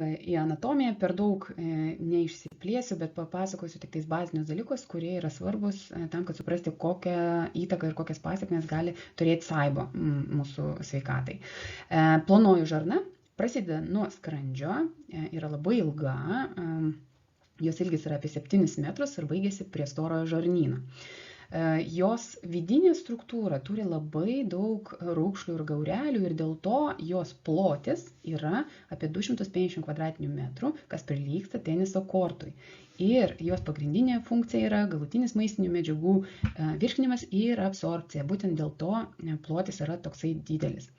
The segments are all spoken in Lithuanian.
į anatomiją, per daug neišsiplėsiu, bet papasakosiu tik tais bazinius dalykus, kurie yra svarbus tam, kad suprasti, kokią įtaką ir kokias pasekmes gali turėti saibo mūsų sveikatai. Plonoji žarna prasideda nuo skrandžio, yra labai ilga, jos ilgis yra apie 7 metrus ir baigėsi prie storojo žarnyno. Jos vidinė struktūra turi labai daug raukšlių ir gaurelių ir dėl to jos plotis yra apie 250 kvadratinių metrų, kas prilygsta teniso kortui. Ir jos pagrindinė funkcija yra galutinis maistinių medžiagų virškinimas ir absorbcija. Būtent dėl to plotis yra toksai didelis.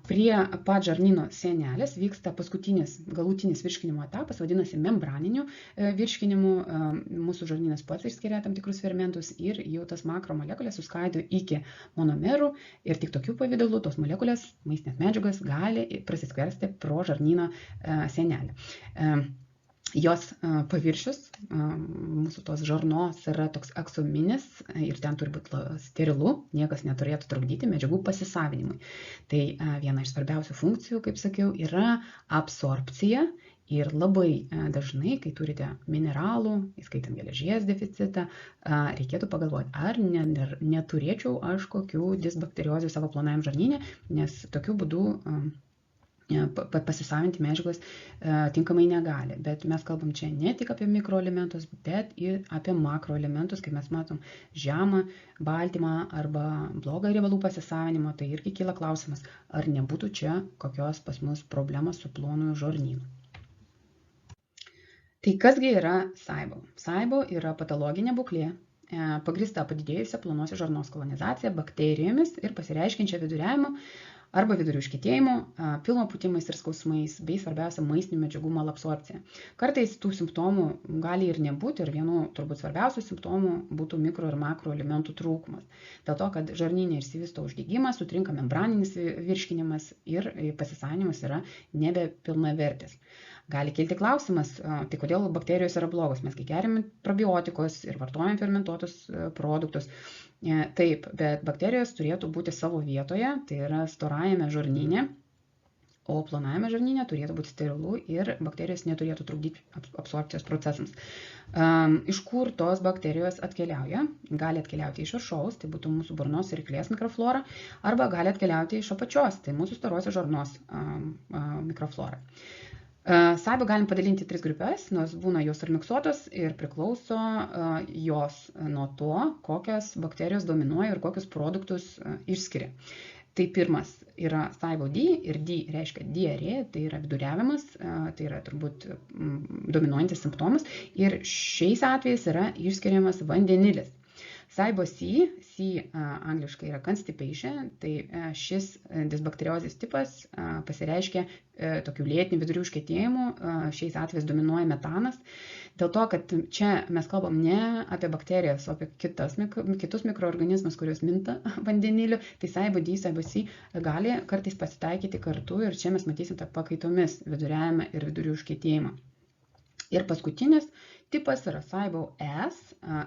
Prie pat žarnyno sienelės vyksta paskutinis galutinis virškinimo etapas, vadinasi membraniniu virškinimu. Mūsų žarnynas pats išskiria tam tikrus fermentus ir jau tas makromolekulės suskaido iki monomerų ir tik tokiu pavidalu tos molekulės, maistinės medžiagos gali prasiskversti pro žarnyno sienelę. Jos paviršius, mūsų tos žarnos yra toks aksominis ir ten turi būti sterilu, niekas neturėtų trukdyti medžiagų pasisavinimui. Tai viena iš svarbiausių funkcijų, kaip sakiau, yra absorpcija ir labai dažnai, kai turite mineralų, įskaitant geležies deficitą, reikėtų pagalvoti, ar neturėčiau aš kokių disbakteriozių savo plonajam žarnyne, nes tokiu būdu pasisavinti medžiagos tinkamai negali. Bet mes kalbam čia ne tik apie mikroelementus, bet ir apie makroelementus, kai mes matom žemą baltymą arba blogą riebalų pasisavinimą, tai irgi kyla klausimas, ar nebūtų čia kokios pas mus problemos su plonojo žarnynu. Tai kasgi yra SIBO? SIBO yra patologinė būklė, pagrįsta padidėjusia plonosios žarnos kolonizacija bakterijomis ir pasireiškiančia viduriavimu arba vidurių užkietėjimu, pilvo pūtimais ir skausmais, bei svarbiausia maistinių medžiagų malabsorbcija. Kartais tų simptomų gali ir nebūti ir vienu turbūt svarbiausių simptomų būtų mikro ir makroelementų trūkumas. Dėl to, kad žarnyne išsivysto uždegimas, sutrinka membraninis virškinimas ir pasisavinimas yra nebepilnavertis. Gali kilti klausimas, tai kodėl bakterijos yra blogos? Mes kai geriame probiotikus ir vartojame fermentuotus produktus. Taip, bet bakterijos turėtų būti savo vietoje, tai yra storajame žarnyne, o plonajame žarnyne turėtų būti sterilu ir bakterijos neturėtų trukdyti absorbcijos procesams. Iš kur tos bakterijos atkeliauja? Gali atkeliauti iš viršaus, tai būtų mūsų burnos ir ryklės mikroflora, arba gali atkeliauti iš apačios, tai mūsų storosios žarnos mikroflora. SIBO galim padalinti į 3 grupės, nors būna jos ir miksuotos ir priklauso jos nuo to, kokios bakterijos dominuoja ir kokius produktus išskiria. Tai pirmas yra SIBO D ir D reiškia diarėja, tai yra viduriavimas, tai yra turbūt dominuojantis simptomas ir šiais atvejais yra išskiriamas vandenilis. SIBO C angliškai yra constipation, tai šis disbakteriozės tipas pasireiškia tokiu lėtiniu vidurių užkietėjimu, šiais atvejais dominuoja metanas, dėl to, kad čia mes kalbam ne apie bakterijas, o apie kitus mikroorganizmus, kurios minta vandeniliu, tai SIBO D, SIBO C gali kartais pasitaikyti kartu ir čia mes matysim tą pakaitomis viduriavimą ir vidurių užkietėjimą. Ir paskutinis tipas yra SIBO S,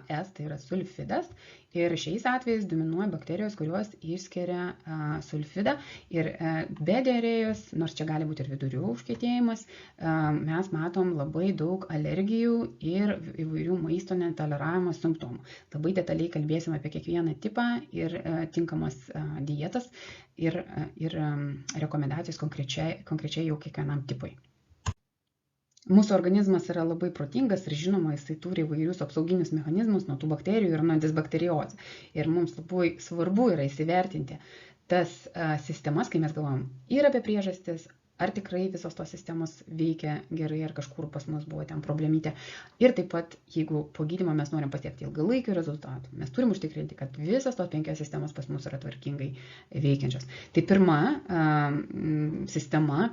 S tai yra sulfidas ir šiais atvejais dominuoja bakterijos, kurios išskiria sulfidą ir be diarėjos, nors čia gali būti ir vidurių užkietėjimas, mes matom labai daug alergijų ir įvairių maisto netoleravimo simptomų. Labai detaliai kalbėsim apie kiekvieną tipą ir tinkamas dietas ir rekomendacijos konkrečiai jau kiekvienam tipui. Mūsų organizmas yra labai protingas ir žinoma, jisai turi įvairius apsauginius mechanizmus nuo tų bakterijų ir nuo disbakteriozės. Ir mums labai svarbu yra įsivertinti tas sistemas, kai mes galvojam ir apie priežastis, ar tikrai visos tos sistemos veikia gerai, ar kažkur pas mus buvo ten problemytė. Ir taip pat, jeigu po gydymo mes norim pasiekti ilgalaikių rezultatų, mes turim užtikrinti, kad visas tos 5 sistemos pas mus yra tvarkingai veikiančios. Tai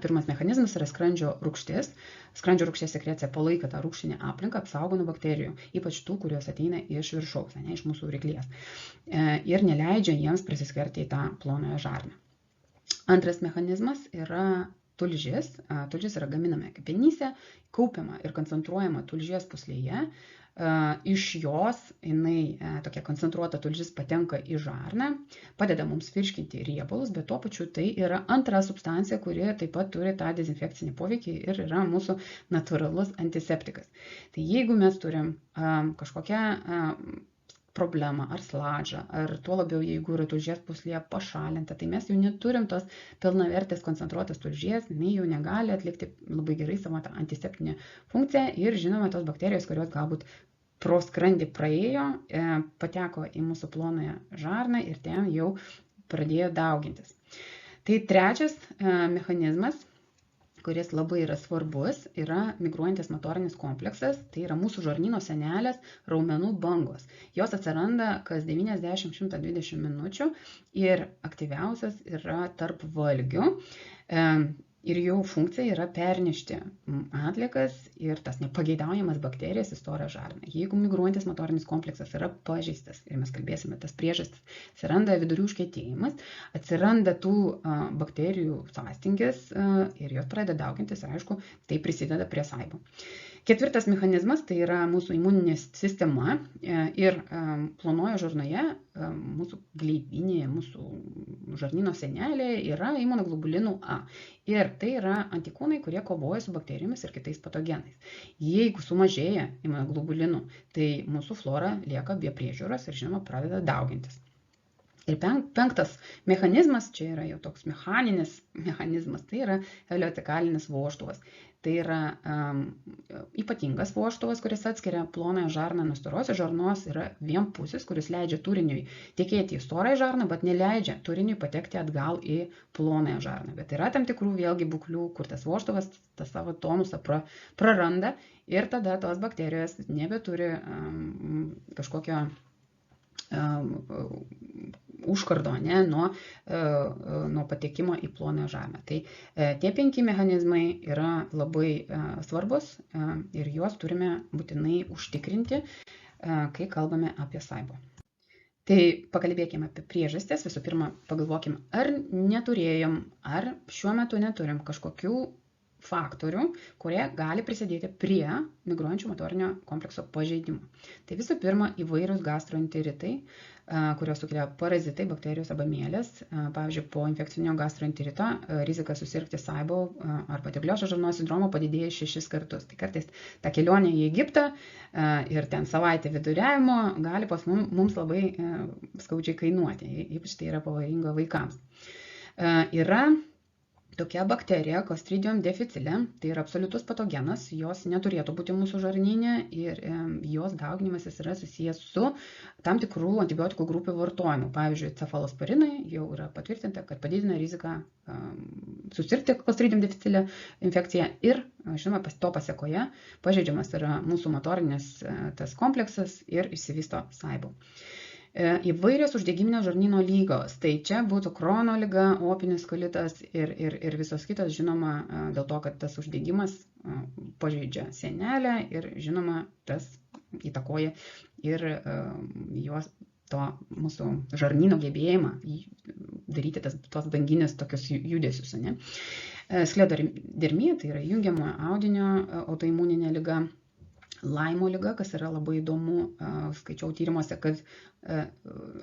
pirmas mechanizmas yra skrandžio rūgštis. Skrandžio rūgšties sekrecija palaiko tą rūgštinę aplinką, apsaugo nuo bakterijų, ypač tų, kurios ateina iš viršaus, ne iš mūsų ryklės. Ir neleidžia jiems prasiskverti į tą plonąją žarną. Antras mechanizmas yra tulžis. Tulžis yra gaminama kepenyse, kaupiama ir koncentruojama tulžies pūslėje. Iš jos jinai tokia koncentruota tulžis patenka į žarną, padeda mums virškinti riebalus, bet tuo pačiu tai yra antra substancija, kuri taip pat turi tą dezinfekcinį poveikį ir yra mūsų natūralus antiseptikas. Tai jeigu mes turim kažkokią problemą ar sladžą, ar tuo labiau, jeigu yra tulžies pūslė pašalinta, tai mes jau neturim tos pilnavertės koncentruotos tulžies, jinai jau negali atlikti labai gerai savo tą antiseptinę funkciją ir žinoma, tos bakterijos, kurios galbūt pro skrandį praėjo, pateko į mūsų plonąją žarną ir ten jau pradėjo daugintis. Tai trečias mechanizmas, kuris labai yra svarbus, yra migruojantis motorinis kompleksas, tai yra mūsų žarnyno sienelės raumenų bangos. Jos atsiranda kas 90-120 minučių ir aktyviausias yra tarp valgių. Ir jų funkcija yra pernešti atliekas ir tas nepageidaujamas bakterijas į storą žarną. Jeigu migruojantis motorinis kompleksas yra pažeistas, ir mes kalbėsime tas priežastis, atsiranda vidurių užkietėjimas, atsiranda tų bakterijų sąstingis ir jos pradeda daugintis, aišku, tai prisideda prie saibo. Ketvirtas mechanizmas tai yra mūsų imuninė sistema ir plonoje žarnoje, mūsų gleivinėje, mūsų žarnyno sienelėje yra imunoglobulinų A. Ir tai yra antikūnai, kurie kovoja su bakterijomis ir kitais patogenais. Jeigu sumažėja imunoglobulinų, tai mūsų flora lieka be priežiūros ir žinoma pradeda daugintis. Ir penktas mechanizmas, čia yra jau toks mechaninis mechanizmas, tai yra ileotekalinis vožtuvas. Tai yra ypatingas vožtuvas, kuris atskiria plonąją žarną nuo storosios žarnos, yra vienpusis, kuris leidžia turiniui tekėti į storąją žarną, bet neleidžia turiniui patekti atgal į plonąją žarną. Bet yra tam tikrų vėlgi būklių, kur tas vožtuvas tą savo tonusą praranda ir tada tos bakterijos nebeturi kažkokio užkardo nuo patekimo į plonąją žarną. Tai tie 5 mechanizmai yra labai svarbus ir juos turime būtinai užtikrinti, kai kalbame apie saibo. Tai pakalbėkime apie priežastis. Visų pirma, pagalvokime, ar neturėjom, ar šiuo metu neturim kažkokių faktorių, kurie gali prisidėti prie migruojančių motorinio komplekso pažeidimų. Tai visų pirma, įvairūs gastroenteritai, kurios sukelia parazitai, bakterijos arba mielės. Pavyzdžiui, po infekcinio gastroenterito rizika susirgti saibo arba dygliosios žarnos sindromo padidėja 6 kartus. Tai kartais ta kelionė į Egiptą ir ten savaitę viduriavimo gali pas mums labai skaudžiai kainuoti, ypač tai yra pavojinga vaikams. Yra tokia bakterija, Clostridium difficile, tai yra absoliutus patogenas, jos neturėtų būti mūsų žarnyne ir jos dauginimasis yra susijęs su tam tikrų antibiotikų grupių vartojimu. Pavyzdžiui, cefalosporinai jau yra patvirtinta, kad padidina riziką susirgti Clostridium difficile infekciją ir, žinoma, to pasėkoje pažeidžiamas yra mūsų motorinis tas kompleksas ir išsivysto saibo. Įvairios uždegiminio žarnyno lygos, tai čia būtų Krono liga, opinis kolitas ir visos kitos, žinoma, dėl to, kad tas uždegimas pažeidžia sienelę ir, žinoma, tas įtakoja ir jos to mūsų žarnyno gebėjimą daryti tos banginės tokius judesius. Sklerodermija, tai yra jungiamojo audinio autoimuninė liga. Laimo liga, kas yra labai įdomu, skaičiau tyrimuose, kad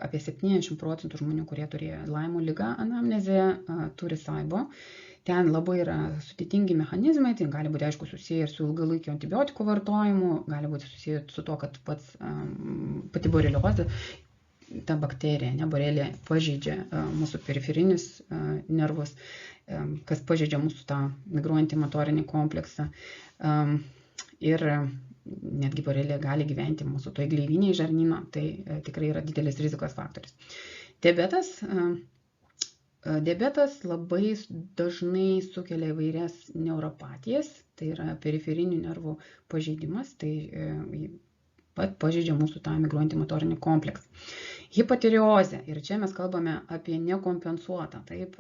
apie 70% žmonių, kurie turėjo Laimo ligą anamnezėje, turi saibo. Ten labai yra sudėtingi mechanizmai, tai gali būti, aišku, susiję ir su ilgalaikio antibiotikų vartojimu, gali būti susiję su to, kad pati boreliozė, ta bakterija, borelija, pažeidžia mūsų periferinius nervus, kas pažeidžia mūsų tą migruojantį motorinį kompleksą. Ir netgi borelija gali gyventi mūsų toj gleivinėje žarnyno, tai tikrai yra didelis rizikos faktorius. Diabetas labai dažnai sukelia įvairias neuropatijas, tai yra periferinių nervų pažeidimas, tai pat pažeidžia mūsų tą migruojantį motorinį kompleksą. Hipotireozė, ir čia mes kalbame apie nekompensuotą, taip,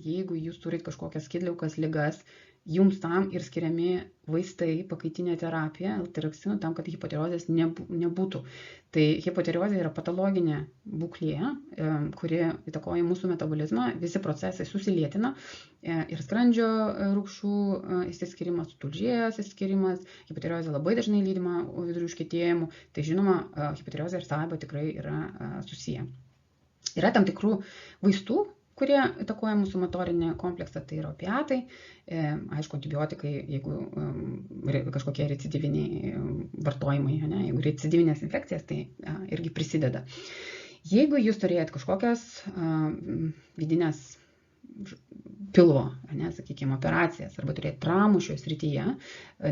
jeigu jūs turite kažkokias skydliaukas ligas, jums tam ir skiriami vaistai, pakaitinė terapija, L-tiroksinų, tam, kad hipotireozės nebūtų. Tai hipotireozė yra patologinė būklė, kuri įtakoja mūsų metabolizmą, visi procesai susilėtina ir skrandžio rūgščių išsiskirimas, tulžies išsiskirimas, hipotireozė labai dažnai lydima vidurių užkietėjimu, tai žinoma, hipotireozė ir SAIBO tikrai yra susiję. Yra tam tikrų vaistų, kurie įtakoja mūsų motorinį kompleksą, tai yra opiatai, aišku, antibiotikai, jeigu kažkokie recidyviniai vartojimai, jeigu recidyvinės infekcijas, tai irgi prisideda. Jeigu jūs turėjot kažkokias vidinės pilvo, sakykime, operacijas, arba turėjot traumų šioje srityje,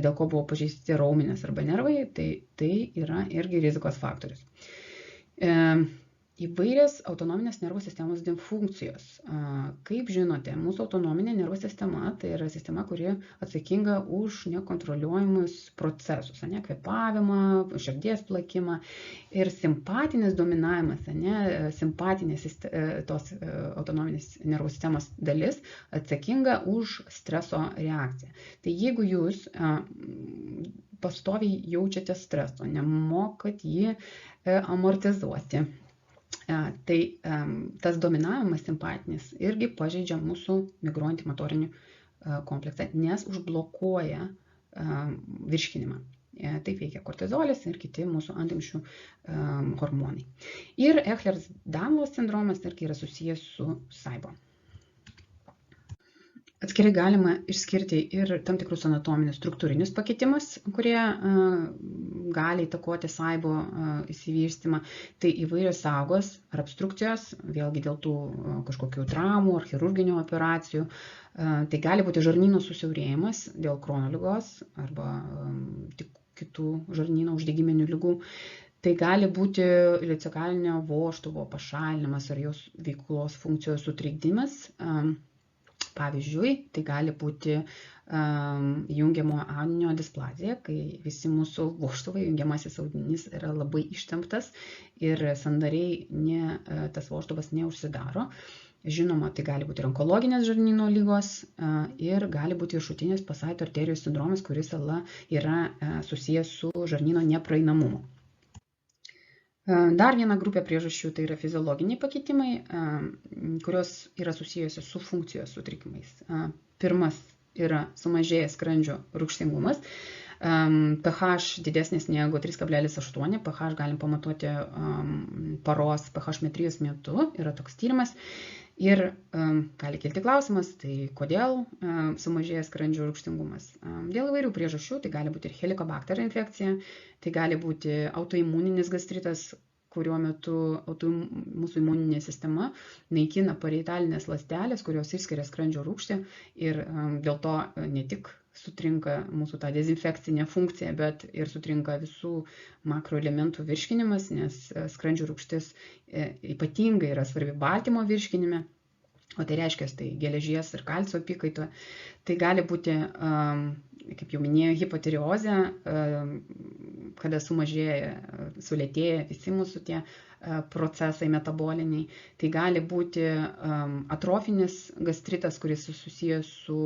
dėl ko buvo pažeisti raumenys arba nervai, tai yra irgi rizikos faktorius. Įvairias autonominės nervų sistemos disfunkcijos. Kaip žinote, mūsų autonominė nervų sistema tai yra sistema, kuri atsakinga už nekontroliuojamus procesus, kvėpavimą, širdies plakimą ir simpatinis dominavimas, simpatinės tos autonominės nervų sistemos dalis atsakinga už streso reakciją. Tai jeigu jūs pastoviai jaučiate streso, nemokat jį amortizuoti, tai tas dominavimas simpatinis irgi pažeidžia mūsų migruojantį motorinį kompleksą, nes užblokuoja virškinimą. Taip veikia kortizolis ir kiti mūsų antrinksčių hormonai. Ir Ehlers-Danlos sindromas irgi yra susijęs su SAIBO. Atskirai galima išskirti ir tam tikrus anatominius struktūrinius pakitimus, kurie gali įtakoti SAIBO įsivystymą. Tai įvairios saugos ar obstrukcijos, vėlgi dėl tų kažkokių traumų ar chirurginių operacijų. Tai gali būti žarnyno susiaurėjimas dėl Krono ligos arba kitų žarnyno uždegiminių ligų. Tai gali būti ileocekalinio vožtuvo pašalinimas ar jos veiklos funkcijos sutrikdymas. Pavyzdžiui, tai gali būti jungiamojo audinio displazija, kai visi mūsų vožtuvai, jungiamasis audinys yra labai ištemptas ir sandariai tas vožtuvas neužsidaro. Žinoma, tai gali būti ir onkologinės žarnyno ligos ir gali būti viršutinės pasaito arterijos sindromas, kuris yra susijęs su žarnyno nepraeinamumu. Dar viena grupė priežasčių tai yra fiziologiniai pakitimai, kurios yra susijusios su funkcijos sutrikimais. Pirmas yra sumažėjęs skrandžio rūgštingumas, pH didesnis negu 3,8, pH galim pamatuoti paros pH metrijos metu, yra toks tyrimas. Ir gali kilti klausimas, tai kodėl sumažėja skrandžio rūgštingumas? Dėl įvairių priežasčių, tai gali būti ir helikobakterio infekcija, tai gali būti autoimuninis gastritas, kuriuo metu mūsų imuninė sistema naikina parietalinės ląstelės, kurios išskiria skrandžio rūgštį ir dėl to ne tik sutrinka mūsų tą dezinfekcinę funkciją, bet ir sutrinka visų makroelementų virškinimas, nes skrandžio rūgštis ypatingai yra svarbi baltymo virškinime, o tai reiškia tai geležies ir kalcio apykaita. Tai gali būti, kaip jau minėjau, hipotireozė, kada sulėtėja visi mūsų tie procesai metaboliniai. Tai gali būti atrofinis gastritas, kuris susijęs su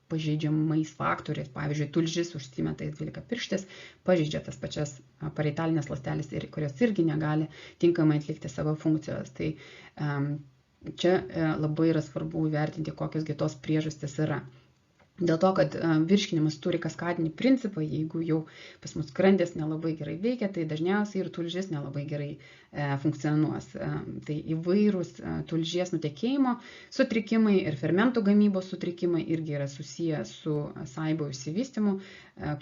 pažeidžiamais faktoriais, pavyzdžiui, tulžis užsimetais 12 pirštis, pažeidžia tas pačias parietalinės ląstelės, kurios irgi negali tinkamai atlikti savo funkcijos. Tai čia labai yra svarbu įvertinti, kokios tos priežastys yra. Dėl to, kad virškinimas turi kaskadinį principą, jeigu jau pas mus skrandis nelabai gerai veikia, tai dažniausiai ir tulžis nelabai gerai funkcionuos. Tai įvairūs tulžies nutekėjimo sutrikimai ir fermentų gamybos sutrikimai irgi yra susiję su SAIBO išsivystymu.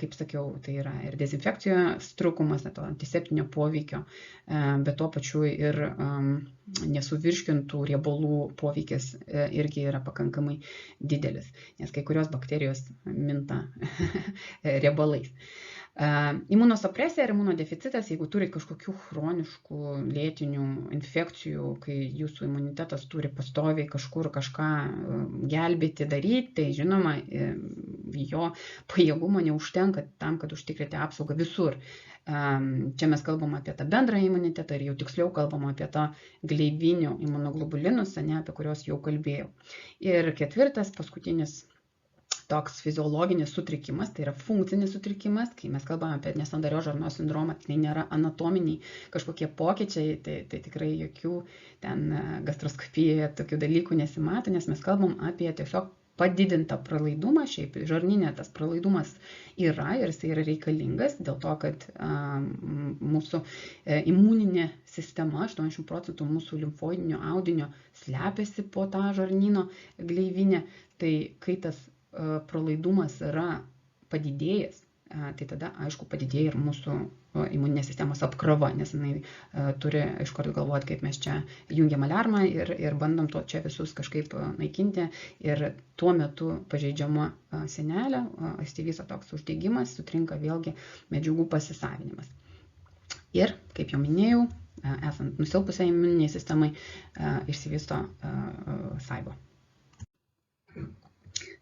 Kaip sakiau, tai yra ir dezinfekcijos trūkumas, to antiseptinio poveikio, bet tuo pačiu ir nesuvirškintų riebalų poveikis irgi yra pakankamai didelis, nes kai kurios bakterijos minta riebalais. Imunosupresija ir imunodeficitas, jeigu turite kažkokių chroniškų lėtinių infekcijų, kai jūsų imunitetas turi pastoviai kažkur kažką gelbėti, daryti, tai žinoma, jo pajėgumo neužtenka tam, kad užtikrinti apsaugą visur. Čia mes kalbam apie tą bendrą imunitetą ir jau tiksliau kalbam apie tą gleivinių imunoglobulinus, apie kuriuos jau kalbėjau. Ir ketvirtas, paskutinis toks fiziologinis sutrikimas, tai yra funkcinis sutrikimas, kai mes kalbame apie nesandarios žarnos sindromą, tai nėra anatominiai kažkokie pokyčiai, tai tikrai jokių ten gastroskopijoje tokių dalykų nesimato, nes mes kalbam apie tiesiog padidintą pralaidumą, šiaip žarnyne tas pralaidumas yra ir jis yra reikalingas dėl to, kad mūsų imuninė sistema, 80% mūsų limfoidinio audinio slepiasi po tą žarnyno gleivinę, tai kai tas pralaidumas yra padidėjęs, tai tada, aišku, padidėja ir mūsų imuninės sistemos apkrova, nes jinai turi iškart galvoti, kaip mes čia jungiam aliarmą ir bandom to čia visus kažkaip naikinti. Ir tuo metu pažeidžiama sienelė, įsivysto toks uždegimas, sutrinka vėlgi medžiagų pasisavinimas. Ir, kaip jau minėjau, esant nusilpusiai imuniniai sistemai, išsivysto SAIBO.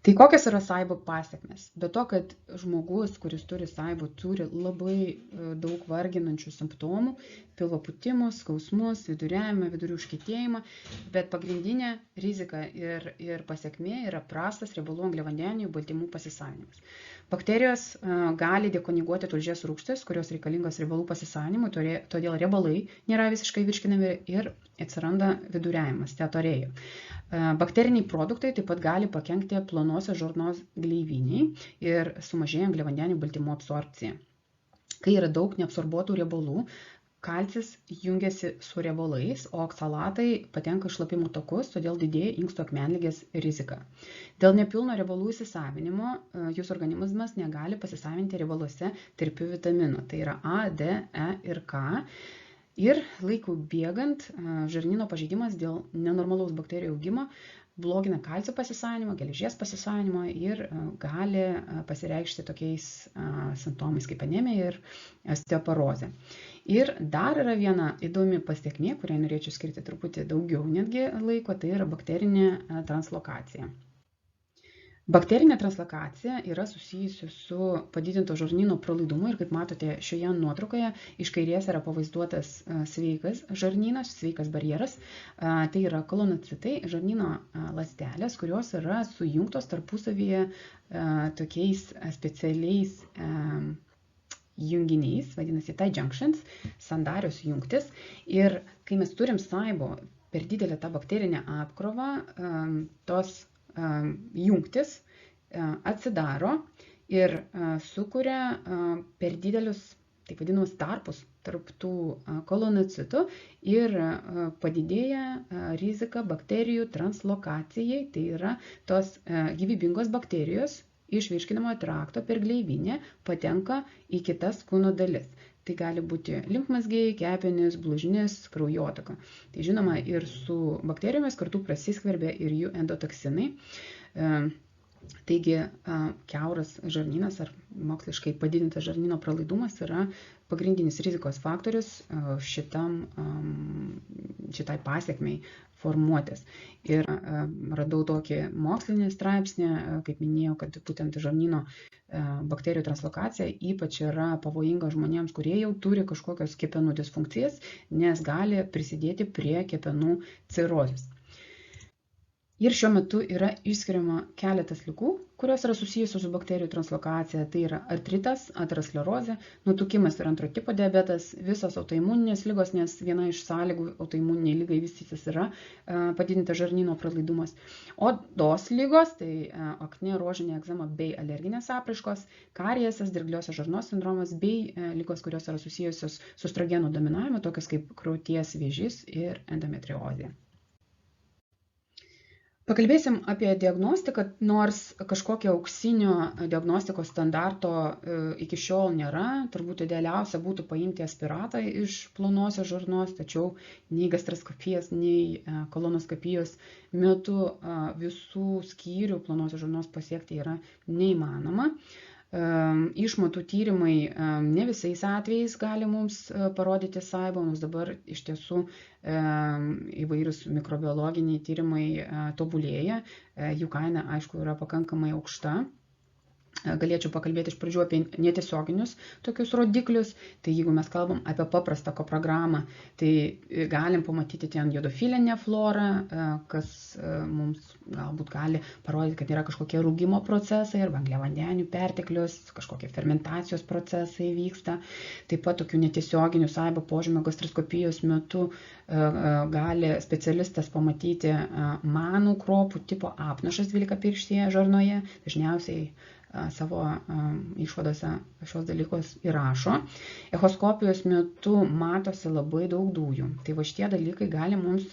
Tai kokios yra SAIBO pasekmės? Be to, kad žmogus, kuris turi SAIBO, turi labai daug varginančių simptomų, pilvo pūtimus, skausmus, viduriavimą, vidurių užkietėjimą, bet pagrindinė rizika ir pasekmė yra prastas riebalų angliavandenių baltymų pasisavinimas. Bakterijos gali dekonjuguoti tulžies rūgštis, kurios reikalingos riebalų pasisavinimui, todėl riebalai nėra visiškai virškinami ir atsiranda viduriavimas, steatorėja. Bakteriniai produktai taip pat gali pakenkti plonosios žarnos gleiviniai ir sumažėja angliavandenių baltymų absorbcija. Kai yra daug neabsorbuotų riebalų, kalcis jungiasi su riebalais, o oksalatai patenka į šlapimo takus, todėl didėja inkstų akmenligės rizika. Dėl nepilno riebalų įsisavinimo jūsų organizmas negali pasisavinti riebaluose tirpių vitaminų, tai yra A, D, E ir K. Ir laikų bėgant žarnyno pažeidimas dėl nenormalaus bakterijų augimo blogina kalcio pasisavinimą, geležies pasisavinimą ir gali pasireikšti tokiais simptomais kaip anemija ir osteoporozė. Ir dar yra viena įdomi pasekmė, kuriai norėčiau skirti truputį daugiau netgi laiko, tai yra bakterinė translokacija. Bakterinė translokacija yra susijusi su padidinto žarnyno pralaidumu ir kaip matote šioje nuotraukoje iš kairės yra pavaizduotas sveikas žarnynas, sveikas barjeras. Tai yra kolonocitai, žarnyno ląstelės, kurios yra sujungtos tarpusavyje tokiais specialiais junginiais, vadinasi tie junctions, sandarios jungtis. Ir kai mes turim SAIBO per didelę tą bakterinę apkrovą, tos jungtis atsidaro ir sukuria per didelius, taip vadinamus, tarpus tarp tų kolonocitų ir padidėja rizika bakterijų translokacijai, tai yra tos gyvybingos bakterijos iš virškinamojo trakto per gleivinę patenka į kitas kūno dalis. Tai gali būti limfmazgiai, kepenys, blužnis, kraujotaka. Tai žinoma, ir su bakterijomis kartu prasiskverbia ir jų endotoksinai. Taigi, kiauras žarnynas ar moksliškai padidintas žarnyno pralaidumas yra pagrindinis rizikos faktorius šitai pasekmei formuotis. Ir radau tokį mokslinį straipsnį, kaip minėjau, kad būtent žarnyno bakterijų translokacija ypač yra pavojinga žmonėms, kurie jau turi kažkokios kepenų disfunkcijas, nes gali prisidėti prie kepenų cirozės. Ir šiuo metu yra išskiriama keletas ligų, kurios yra susijusios su bakterijų translokacija. Tai yra artritas, aterosklerozė, nutukimas ir antro tipo diabetas, visos autoimuninės ligos, nes viena iš sąlygų autoimuniniai lygai vystytis yra padidintas žarnyno pralaidumas. Odos ligos, tai aknė, rožinė egzema bei alerginės apraiškos, kariesas, dirgliosios žarnos sindromas bei ligos, kurios yra susijusios su estrogenų dominavimu, tokios kaip krūties vėžys ir endometriozė. Pakalbėsim apie diagnostiką, nors kažkokio auksinio diagnostikos standarto iki šiol nėra. Turbūt idealiausia būtų paimti aspiratą iš plonosios žarnos, tačiau nei gastroskopijos, nei kolonoskopijos metu visų skyrių plonosios žarnos pasiekti yra neįmanoma. Išmatų tyrimai ne visais atvejais gali mums parodyti SAIBO, nes dabar iš tiesų įvairūs mikrobiologiniai tyrimai tobulėja, jų kaina, aišku, yra pakankamai aukšta. galėčiau pakalbėti iš pradžių apie netiesioginius tokius rodiklius. Tai jeigu mes kalbam apie paprastą koprogramą, tai galim pamatyti ten jodofilinę florą, kas mums galbūt gali parodyti, kad yra kažkokie rūgimo procesai arba angliavandenių perteklius, kažkokie fermentacijos procesai vyksta. Taip pat tokių netiesioginių SAIBO požymio gastroskopijos metu gali specialistas pamatyti manų kruopų tipo apnašas 12-pirštėje žarnoje. Dažniausiai savo išvadose šios dalykus įrašo. Echoskopijos metu matosi labai daug dujų. Tai va šitie dalykai gali mums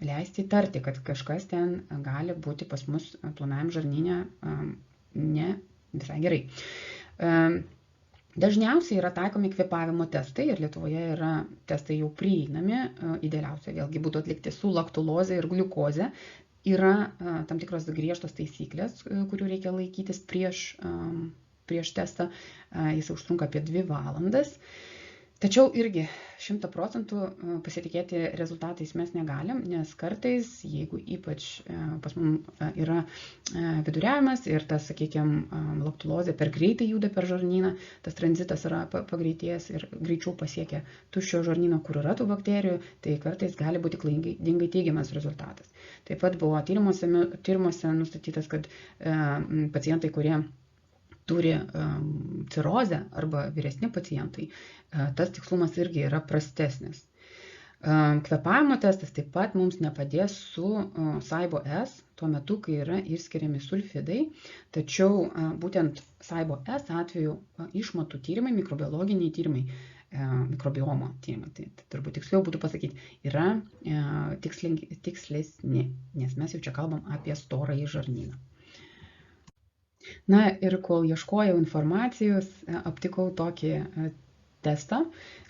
leisti įtarti, kad kažkas ten gali būti pas mus plonajam žarnyne ne visai gerai. Dažniausiai yra taikomi kvėpavimo testai ir Lietuvoje yra testai jau prieinami. Idealiausia vėlgi būtų atlikti su laktuloze ir gliukoze. Yra tam tikros griežtos taisyklės, kurių reikia laikytis prieš testą. Jis užtrunka apie 2 valandas. Tačiau irgi 100% pasitikėti rezultatais mes negalim, nes kartais, jeigu ypač pas mums yra viduriavimas ir tas, sakykime, laktulozė per greitai juda per žarnyną, tas tranzitas yra pagreitėjęs ir greičiau pasiekia tuščio žarnyno, kur yra tų bakterijų, tai kartais gali būti klaidingai teigiamas rezultatas. Taip pat buvo tyrimuose nustatytas, kad pacientai, kurie turi cirozę arba vyresni pacientai, tas tikslumas irgi yra prastesnis. Kvėpavimo testas taip pat mums nepadės su SAIBO S, tuo metu, kai yra išskiriami sulfidai, tačiau būtent SAIBO S atveju išmatų tyrimai, mikrobiologiniai tyrimai, mikrobiomo tyrimai, tai turbūt tiksliau būtų pasakyti, yra tikslesni, nes mes jau čia kalbam apie storąjį žarnyną. Na ir kol ieškojau informacijos, aptikau tokį testą.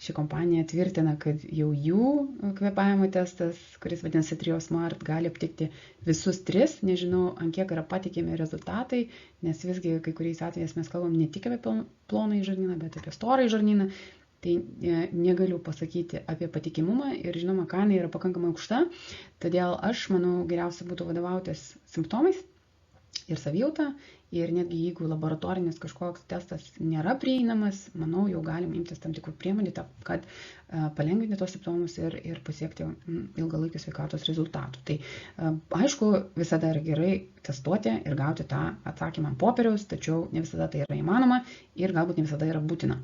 Ši kompanija tvirtina, kad jau jų kvėpavimo testas, kuris vadinasi TrioSmart, gali aptikti visus 3. Nežinau, ant kiek yra patikimi rezultatai, nes visgi kai kuriais atvejais mes kalbam ne tik apie plonąjį žarnyną, bet apie storąjį žarnyną. Tai negaliu pasakyti apie patikimumą ir žinoma, kaina yra pakankamai aukšta, todėl aš manau geriausia būtų vadovautis simptomais ir savijauta. Ir netgi jeigu laboratorinis kažkoks testas nėra prieinamas, manau, jau galim imtis tam tikrų priemonių, kad palengvinti tos simptomus ir pasiekti ilgalaikių sveikatos rezultatų. Tai aišku, visada yra gerai testuoti ir gauti tą atsakymą ant popieriaus, tačiau ne visada tai yra įmanoma ir galbūt ne visada yra būtina.